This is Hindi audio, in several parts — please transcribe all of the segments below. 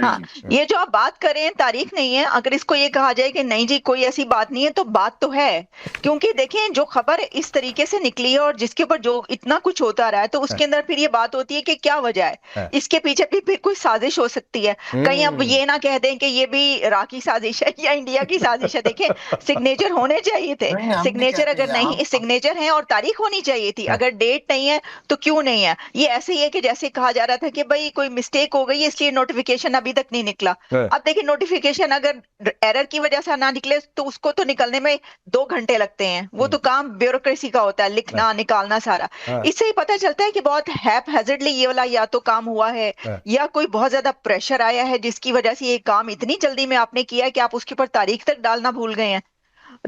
हाँ, ये जो आप बात कर रहे हैं तारीख नहीं है। अगर इसको ये कहा जाए कि नहीं जी कोई ऐसी बात नहीं है, तो बात तो है। क्योंकि देखें जो खबर इस तरीके से निकली है और जिसके ऊपर जो इतना कुछ होता रहा है, तो उसके अंदर फिर ये बात होती है कि क्या वजह है, इसके पीछे भी फिर कोई साजिश हो सकती है। कहीं अब ये ना कह दें कि ये भी राह की साजिश है या इंडिया की साजिश है। देखें सिग्नेचर होने चाहिए थे, सिग्नेचर अगर नहीं, सिग्नेचर है और तारीख होनी चाहिए थी। अगर डेट नहीं है तो क्यों नहीं है। ये ऐसे ही है कि जैसे कहा जा रहा था कि भाई कोई मिस्टेक हो गई इसलिए नोटिफिकेशन अभी तक नहीं निकला। अब देखिए नोटिफिकेशन अगर एरर की वजह से ना निकले तो उसको तो निकलने में 2 घंटे लगते हैं। वो तो काम ब्यूरोक्रेसी का होता है, लिखना निकालना सारा। इससे ही पता चलता है कि बहुत हैपहैज़र्डली ये वाला या तो काम हुआ है या कोई बहुत ज्यादा प्रेशर आया है जिसकी वजह से ये काम इतनी जल्दी में आपने किया है कि आप उसके ऊपर तारीख तक डालना भूल गए हैं।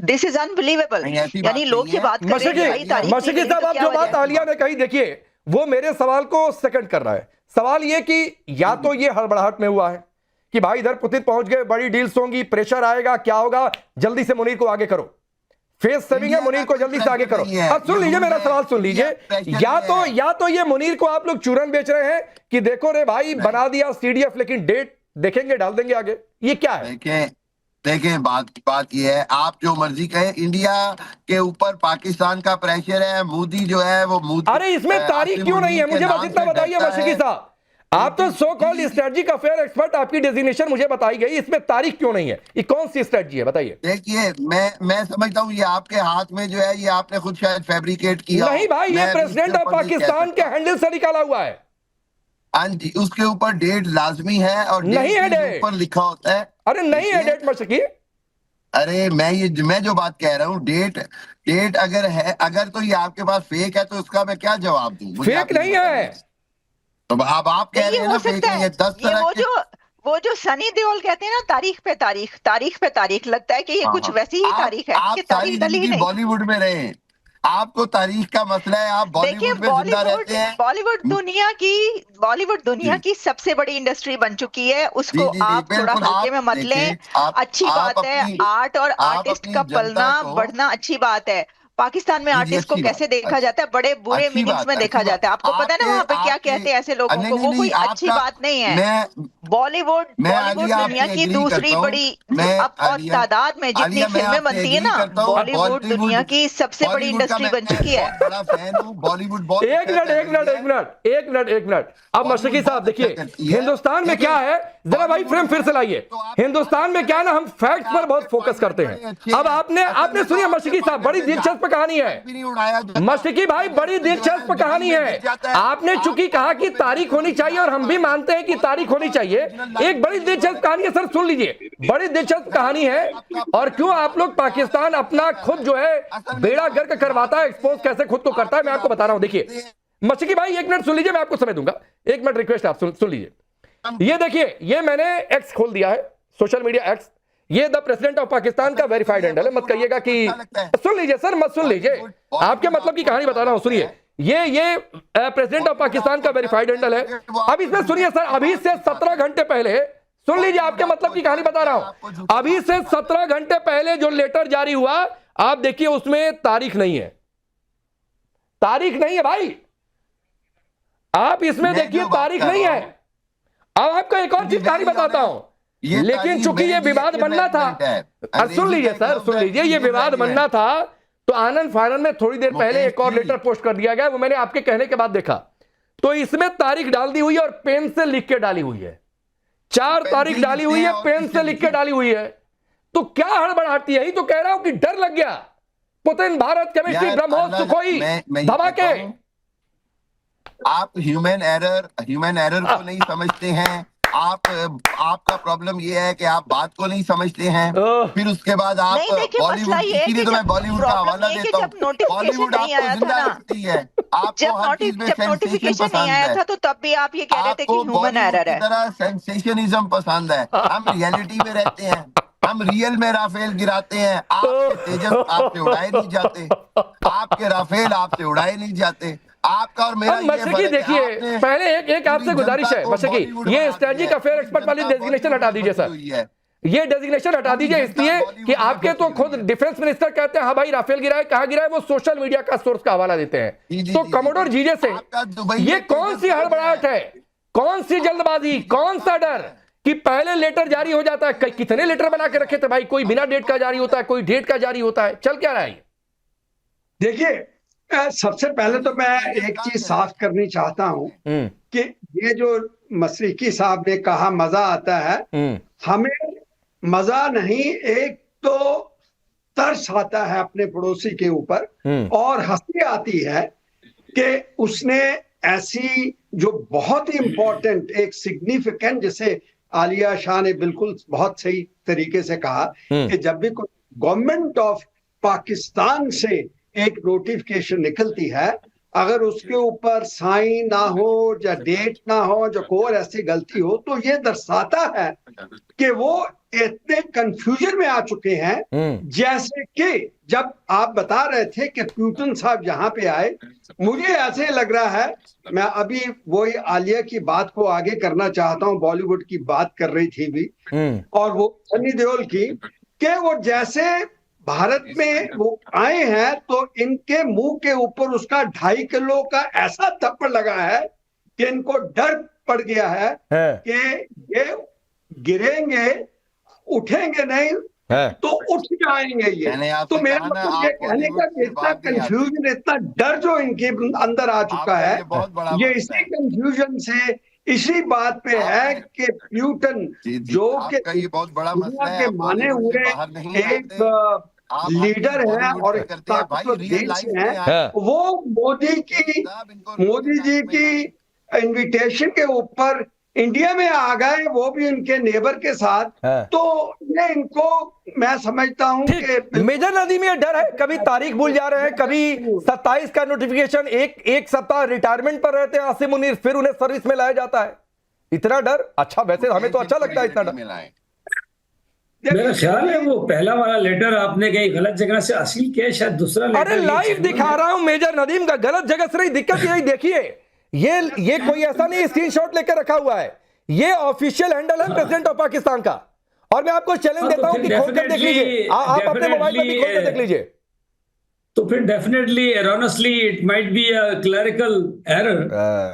This is unbelievable. यानी लोग ये बात कर रहे हैं मशरकी साहब, आप जो बात आलिया ने कही, देखिए वो मेरे सवाल को सेकंड कर रहा है। सवाल ये कि या तो ये हड़बड़ाहट में हुआ है कि भाई इधर पुतिन पहुंच गए, बड़ी डील्स होंगी, प्रेशर आएगा, क्या होगा, जल्दी से मुनीर को आगे करो, फेस सेविंग है, मुनीर को जल्दी से आगे करो। अब सुन लीजिए मेरा सवाल, सुन लीजिए। या तो ये मुनीर को आप लोग चूरन बेच रहे हैं कि देखो रे भाई बना दिया सीडीएफ, लेकिन डेट देखेंगे डाल देंगे आगे, ये क्या है? देखें बात ये है, आप जो मर्जी कहें, इंडिया के ऊपर पाकिस्तान का प्रेशर है, मोदी जो है वो मोदी। अरे इसमें तारीख क्यों नहीं है, मुझे बस इतना बताइए मशरकी साहब। आप तो so called strategic affair expert, आपकी डेजिग्नेशन मुझे बताई गई, इसमें तारीख क्यों नहीं है? ये कौन सी स्ट्रेटजी है बताइए? देखिए मैं समझता हूँ ये आपके हाथ में जो है, ये आपने खुद शायद फैब्रिकेट किया। नहीं भाई, ये प्रेसिडेंट ऑफ पाकिस्तान के हैंडल से निकाला हुआ है। हाँ जी, उसके ऊपर डेट लाजमी है और नहीं है डेट ऊपर लिखा होता है। अरे नहीं है डेट मशरकी। अरे मैं जो बात कह रहा हूँ, डेट अगर है, अगर तो ये आपके पास फेक है तो उसका मैं क्या जवाब दूं? फेक नहीं है तो अब आप कह रहे हैं ना फेक नहीं है। 10 तरह वो जो सनी देओल कहते हैं ना, तारीख पे तारीख, लगता है कि ये कुछ वैसी ही तारीख है कि तारीख डली नहीं। बॉलीवुड में रहे, आपको तारीख का मसला है, आप बॉलीवुड में जिंदा रहते हैं। बॉलीवुड दुनिया की सबसे बड़ी इंडस्ट्री बन चुकी है, उसको आप थोड़ा हल्के में मत लें। अच्छी बात है, आर्ट और आर्टिस्ट का पलना बढ़ना अच्छी बात है। पाकिस्तान में आर्टिस्ट को कैसे देखा जाता है, बड़े बुरे मीनिंग्स में देखा जाता है। आपको पता है ना वहाँ पे क्या कहते हैं ऐसे लोगों को, वो कोई अच्छी बात नहीं है। बॉलीवुड दुनिया की दूसरी बड़ी, अब और तादाद में जितनी फिल्में बनती है ना, बॉलीवुड दुनिया की सबसे बड़ी इंडस्ट्री बन चुकी है। बॉलीवुड एक मिनट। अब मशरकी साहब देखिए, हिंदुस्तान में क्या है, जरा भाई फ्रेम फिर से लाइए। हिंदुस्तान में क्या है ना, हम फैक्ट्स पर बहुत फोकस करते हैं। अब आपने सुनिए मशरकी साहब, बड़ी दिलचस्प कहानी है मशरकी भाई, बड़ी दिलचस्प कहानी है। आपने चूंकि कहा कि तारीख होनी चाहिए और हम भी मानते हैं कि तारीख होनी चाहिए। एक बड़ी दिलचस्प कहानी है सर, सुन लीजिए, बड़ी दिलचस्प कहानी है। और क्यों आप लोग पाकिस्तान अपना खुद जो है बेड़ा गर्क करवाता है, एक्सपोज कैसे खुद को करता है, मैं आपको बता रहा हूं। देखिए मशरकी भाई एक मिनट सुन लीजिए, मैं आपको समय दूंगा, एक मिनट रिक्वेस्ट, आप सुन लीजिए। ये देखिए, ये मैंने एक्स खोल दिया है, सोशल मीडिया एक्स, ये द प्रेसिडेंट ऑफ पाकिस्तान का वेरीफाइड हैंडल है। मत कहिएगा कि, सुन लीजिए सर, मत सुन लीजिए, आपके मतलब की कहानी बता रहा हूं, सुनिए। ये प्रेसिडेंट ऑफ पाकिस्तान का वेरीफाइड हैंडल है। अब इसमें सुनिए सर, अभी से 17 घंटे पहले, सुन लीजिए, आपके मतलब की कहानी बता रहा हूं, अभी से 17 घंटे पहले जो लेटर जारी हुआ, आप देखिए उसमें तारीख नहीं है, तारीख नहीं है भाई, आप इसमें देखिए तारीख नहीं है। अब आपको एक और चीज कहानी बताता हूं, लेकिन चूंकि ये विवाद बनना था, सुन लीजिए सर, सुन लीजिए, ये विवाद बनना था तो आनंद फानन में थोड़ी देर पहले एक और लेटर पोस्ट कर दिया गया, वो मैंने आपके कहने के बाद देखा, तो इसमें तारीख डाल दी हुई है और पेन से लिख के डाली हुई है, 4 तारीख डाली हुई है, पेन से लिख के डाली हुई है। तो क्या हड़बड़ाहटी है, ही तो कह रहा हूं कि डर लग गया। Putin, Bharat, chemistry, BrahMos, Sukhoi, धमाके। आप ह्यूमन एरर को नहीं समझते हैं। आपका प्रॉब्लम ये है कि आप बात को नहीं समझते हैं। फिर उसके बाद आप बॉलीवुड, इसीलिए तो मैं बॉलीवुड का हवाला देता हूँ। बॉलीवुड आपको जिंदा रखती है, आपको हर चीज में सेंसेशन पसंद है। तो तब भी आप ये कह रहे थे कि ह्यूमन एरर है। तरह सेंसेशनिज्म पसंद है। हम रियलिटी में रहते हैं, हम रियल में राफेल गिराते हैं। आपके तेजस आपसे उड़ाए नहीं जाते, आपके राफेल आपसे उड़ाए नहीं जाते। आपका और मेरा मशरकी देखिए, पहले एक आपसे गुजारिश है मशरकी, ये स्ट्रेटजिक अफेयर एक्सपर्ट वाली डेजिग्नेशन हटा दीजिए सर, ये डेजिग्नेशन हटा दीजिए, इसलिए कि आपके तो खुद डिफेंस मिनिस्टर कहते हैं हाँ भाई राफेल गिरा है, कहां गिरा है, वो सोशल मीडिया का सोर्स का हवाला देते हैं। तो कमोडोर जीजे से ये कौन सी हड़बड़ाहट है, कौन सी जल्दबाजी, कौन सा डर, कि पहले लेटर जारी हो जाता है। कितने लेटर बना के रखे थे भाई, कोई बिना डेट का जारी होता है, कोई डेट का जारी होता है, चल क्या रहा है? देखिए, सबसे पहले तो मैं एक चीज साफ करनी चाहता हूं कि ये जो मशरिकी साहब ने कहा मजा आता है, हमें मजा नहीं, एक तो तरस आता है अपने पड़ोसी के ऊपर और हंसी आती है कि उसने ऐसी जो बहुत ही इंपॉर्टेंट एक सिग्निफिकेंट, जैसे आलिया शाह ने बिल्कुल बहुत सही तरीके से कहा कि जब भी कोई गवर्नमेंट ऑफ पाकिस्तान से एक नोटिफिकेशन निकलती है, अगर उसके ऊपर साइन ना हो या डेट ना हो, जो कोई ऐसी गलती हो, तो ये दर्शाता है कि वो इतने कंफ्यूजन में आ चुके हैं। जैसे कि जब आप बता रहे थे कि प्यूटन साहब यहाँ पे आए, मुझे ऐसे लग रहा है, मैं अभी वही आलिया की बात को आगे करना चाहता हूँ, बॉलीवुड की बात कर रही थी भी, और वो सनी देओल की, कि वो जैसे भारत में वो आए हैं तो इनके मुंह के ऊपर उसका 2.5 किलो का ऐसा थप्पड़ लगा है कि इनको डर पड़ गया है कि ये गिरेंगे, उठेंगे नहीं तो उठ जाएंगे ये। तो मेरा मतलब ये कहने का इतना कंफ्यूजन, इतना डर जो इनके अंदर आ चुका है, ये इसी कंफ्यूजन से, इसी बात पे है कि प्यूटन जो कि बहुत बड़ा मसला है, के माने हुए एक लीडर है और एक ताकतवर देश है, वो मोदी जी की इनविटेशन के ऊपर इंडिया में आ गए, वो भी उनके नेबर के साथ। तो ये इनको मैं समझता हूं कि मेजर नदीम ये डर है, कभी तारीख भूल जा रहे हैं, कभी 27 का नोटिफिकेशन, एक सप्ताह रिटायरमेंट पर रहते हैं आसिम मुनीर, फिर उन्हें सर्विस में लाया जाता है। इतना डर, अच्छा वैसे हमें तो अच्छा लगता है इतना डर। मेरा ख्याल है वो पहला वाला लेटर आपने कहीं गलत जगह से हासिल किया, शायद दूसरा लेटर। अरे लाइव दिखा रहा हूं मेजर नदीम का, गलत जगह से नहीं, दिक्कत यही देखिए, ये कोई ऐसा नहीं स्क्रीनशॉट लेकर रखा हुआ है, ये ऑफिशियल हैंडल है प्रेसिडेंट ऑफ पाकिस्तान का, और मैं आपको चैलेंज देता हूं कि खोलकर देख लीजिए, आप अपने मोबाइल पर भी खोलकर देख लीजिए। तो फिर definitely erroneously it might be a clerical error,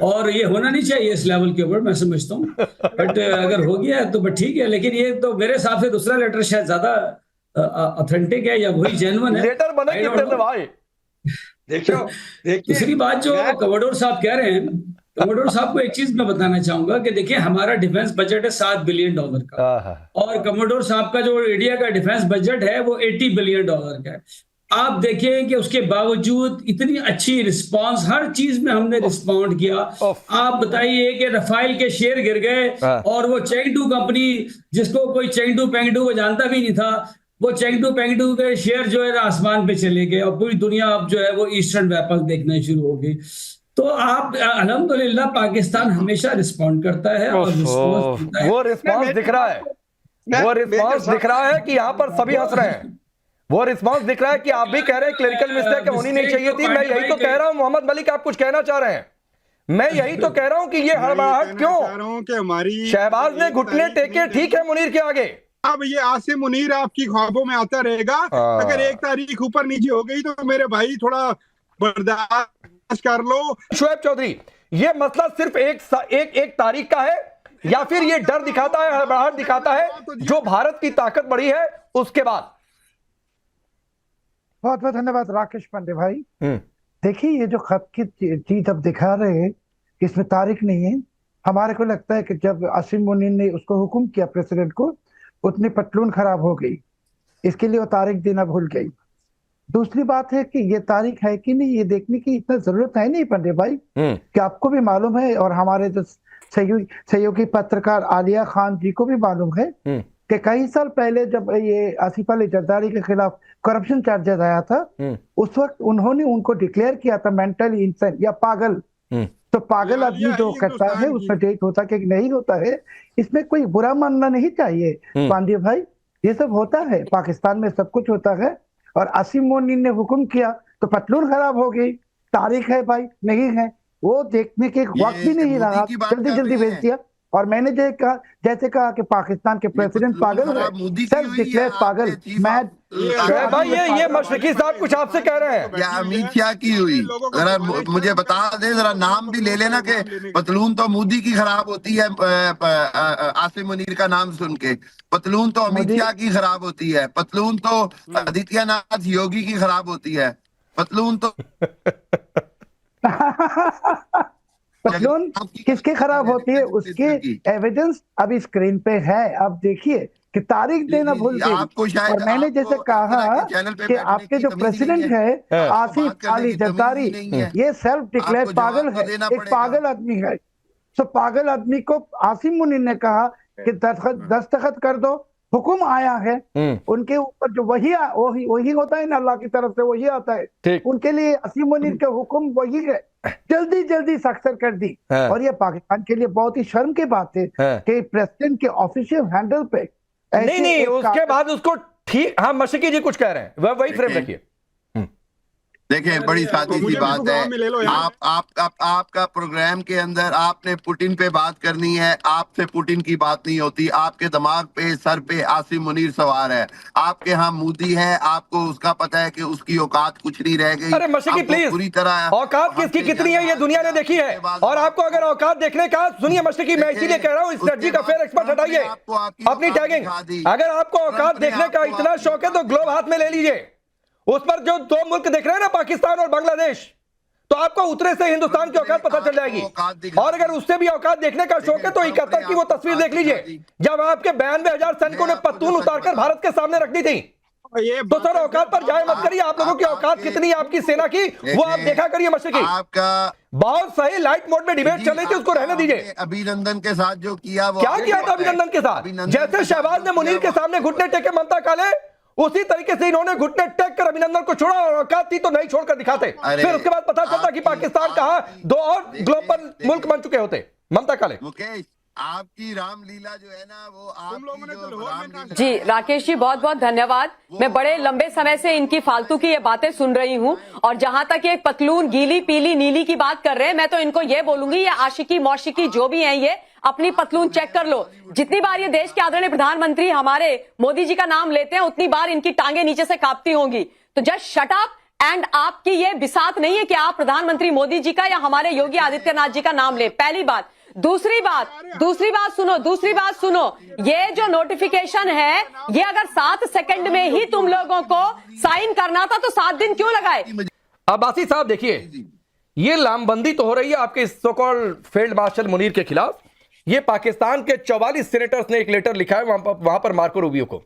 और ये होना नहीं चाहिए इस लेवल के ऊपर, मैं समझता हूँ। बट अगर हो गया है तो ठीक है, लेकिन ये तो मेरे हिसाब से दूसरा लेटर शायद ज्यादा ऑथेंटिक है या वही जेन्युइन है। लेटर बने कितने भाई? देखिए दूसरी बात जो कमोडोर साहब कह रहे हैं, कमोडोर साहब को एक चीज मैं बताना चाहूंगा कि देखिए हमारा डिफेंस बजट है $7 बिलियन का, और कमोडोर साहब का जो इंडिया का डिफेंस बजट है वो $80 बिलियन का है। आप देखें कि उसके बावजूद इतनी अच्छी रिस्पांस, हर चीज में हमने रिस्पॉन्ड किया। आप बताइए कि रफाइल के शेयर गिर गए और वो चेंगडू कंपनी, जिसको कोई चेंगडू पेंगडू वो जानता भी नहीं था, वो चेंगडू पेंगडू के शेयर जो है ना आसमान पे चले गए, और पूरी दुनिया अब जो है वो ईस्टर्न वेपन देखना शुरू हो गई। तो आप अल्हम्दुलिल्लाह पाकिस्तान हमेशा रिस्पॉन्ड करता है, और वो रिस्पॉन्स दिख रहा है, वो रिस्पॉन्स दिख रहा है कि यहाँ पर सभी हंस रहे हैं, वो रिस्पांस दिख रहा है कि आप भी कह रहे हैं क्लरिकल मिस्टेक होनी नहीं चाहिए थी। मैं यही तो कह रहा हूं, मोहम्मद मलिक आप कुछ कहना चाह रहे हैं? मैं यही तो कह रहा हूं कि ये हड़बड़ाहट क्यों? शहबाज ने घुटने टेके, ठीक है मुनीर के आगे। अब ये आसिम मुनीर आपकी ख्वाबों में आता रहेगा, अगर 1 तारीख ऊपर नीचे हो गई तो मेरे भाई थोड़ा बर्दाश्त कर लो। शोएब चौधरी, ये मसला सिर्फ एक तारीख का है, या फिर ये डर दिखाता है, हड़बड़ाहट दिखाता है जो भारत की ताकत बढ़ी है उसके बाद? बहुत बहुत धन्यवाद राकेश पांडे भाई। देखिए ये जो खत की चीज अब दिखा रहे हैं, इसमें तारीख नहीं है। हमारे को लगता है कि जब आसिम मुनीर ने उसको हुक्म किया प्रेसिडेंट को, उतनी पटलून खराब हो गई, इसके लिए वो तारीख देना भूल गई। दूसरी बात है कि ये तारीख है कि नहीं, ये देखने की इतना जरूरत है नहीं पांडे भाई, कि आपको भी मालूम है और हमारे जो सहयोगी पत्रकार आलिया खान जी को भी मालूम है कि कई साल पहले जब ये आसिफ अली जरदारी के खिलाफ करप्शन चार्जेस आया था, उस वक्त उन्होंने उनको डिक्लेयर किया था मेंटली इंसान या पागल। तो पागल आदमी जो करता है उसमें डेट होता है कि नहीं होता है, इसमें कोई बुरा मानना नहीं चाहिए पांडे भाई। ये सब होता है, पाकिस्तान में सब कुछ होता है। और आसिम मुनीर ने हुक्म किया तो पटलून खराब हो गई, तारीख है भाई नहीं है, वो देखने के वक्त भी नहीं रहा, जल्दी जल्दी भेज दिया। और मैंने जैसे कहा कि पाकिस्तान के प्रेसिडेंट पागल है, सेल्फ डिक्लेयर पागल। मैं भाई ये मशरकी साहब कुछ आपसे कह रहे हैं, या अमित शाह की हुई, जरा मुझे बता दे, जरा नाम भी ले लेना कि पतलून तो मोदी की खराब होती है, आसिम मुनीर का नाम सुन के। पतलून तो अमित शाह की खराब होती है, पतलून तो आदित्यनाथ योगी की खराब होती है, पतलून तो पतलून किसकी खराब होती है, उसकी एविडेंस अभी स्क्रीन पे है। अब देखिए कि तारीख देना भूल गई। और मैंने जैसे कहा कि आपके जो प्रेसिडेंट है आसिफ अली जरदारी, ये सेल्फ डिक्लेयर पागल है, एक पागल आदमी है। तो पागल आदमी को आसिम मुनीर ने कहा कि दस्तखत कर दो, हुक्म आया है उनके ऊपर, जो वही होता है ना, अल्लाह की तरफ से वही आता है उनके लिए। आसिम मुनीर का हुक्म वही है, जल्दी साक्षर कर दी। और ये पाकिस्तान के लिए बहुत ही शर्म की बात है कि प्रेसिडेंट के ऑफिशियल हैंडल पे नहीं उसके बाद उसको ठीक। हाँ मशरकी जी कुछ कह रहे हैं, वही फ्रेम रखिए। देखिए बड़ी सादी सी बात है, आपका प्रोग्राम के अंदर आपने पुतिन पे बात करनी है, आपसे पुतिन की बात नहीं होती। आपके दिमाग पे सर पे आसिम मुनीर सवार है, आपके यहाँ मोदी है, आपको उसका पता है कि उसकी औकात कुछ नहीं रह गई। अरे मशरकी प्लीज, पूरी तरह औकात किसकी कितनी है ये दुनिया ने देखी है। और आपको अगर औकात देखने का, सुनिए मशरकी, मैं इसीलिए कह रहा हूँ स्ट्रेटजी का फेयर एक्सपर्ट हटाइए अपनी टैगिंग। अगर आपको औकात देखने का इतना शौक है तो ग्लोब हाथ में ले लीजिए, उस पर जो दो मुल्क दिख रहे हैं ना, पाकिस्तान और बांग्लादेश, तो आपको उतरे से हिंदुस्तान की औकात पता चल जाएगी। और अगर उससे भी औकात देखने का शौक है तो 71 की वो तस्वीर देख लीजिए, जब आपके 92,000 सैनिकों ने पत्तून उतारकर भारत के सामने रख दी थी। तो सर औकात पर जाए मत करिए, आप लोगों की औकात कितनी है आपकी सेना की, वो आप देखा करिए मशरकी। आपका बहुत सही लाइट मोड में डिबेट चल रही थी, उसको रहने दीजिए। अभिनंदन के साथ जो किया वो क्या किया था अभिनंदन के साथ? जैसे शहबाज ने मुनीर के सामने घुटने टेके ममता काले, उसी तरीके से इन्होंने घुटने टेक कर अभिनंदन को छोड़ा, और औकात थी तो नहीं छोड़कर दिखाते। फिर उसके बाद पता चलता कि पाकिस्तान कहां दो और ग्लोबल मुल्क बन चुके होते। ममता काले, मुकेश आपकी रामलीला जो है ना, वो आप जी राकेश जी बहुत बहुत धन्यवाद। मैं बड़े लंबे समय से इनकी फालतू की ये बातें सुन रही हूँ, और जहां तक ये पतलून गीली पीली नीली की बात कर रहे हैं, मैं तो इनको ये बोलूंगी, ये आशिकी मौशिकी जो भी है, ये अपनी पतलून चेक कर लो। जितनी बार ये देश के आदरणीय प्रधानमंत्री हमारे मोदी जी का नाम लेते हैं, उतनी बार इनकी टांगे नीचे से कांपती होंगी। तो जस्ट शट अप एंड आपकी ये बिसात नहीं है कि आप प्रधानमंत्री मोदी जी का या हमारे योगी आदित्यनाथ जी का नाम ले, पहली बात। दूसरी बात सुनो, ये जो नोटिफिकेशन है, ये अगर 7 सेकंड में ही तुम लोगों को साइन करना था तो 7 दिन क्यों लगाए? अब्बासी साहब देखिए, ये लामबंदी तो हो रही है आपके so called field marshal Munir के खिलाफ। ये पाकिस्तान के 44 सेनेटर्स ने एक लेटर लिखा है वहां पर मार्को रूबियो को।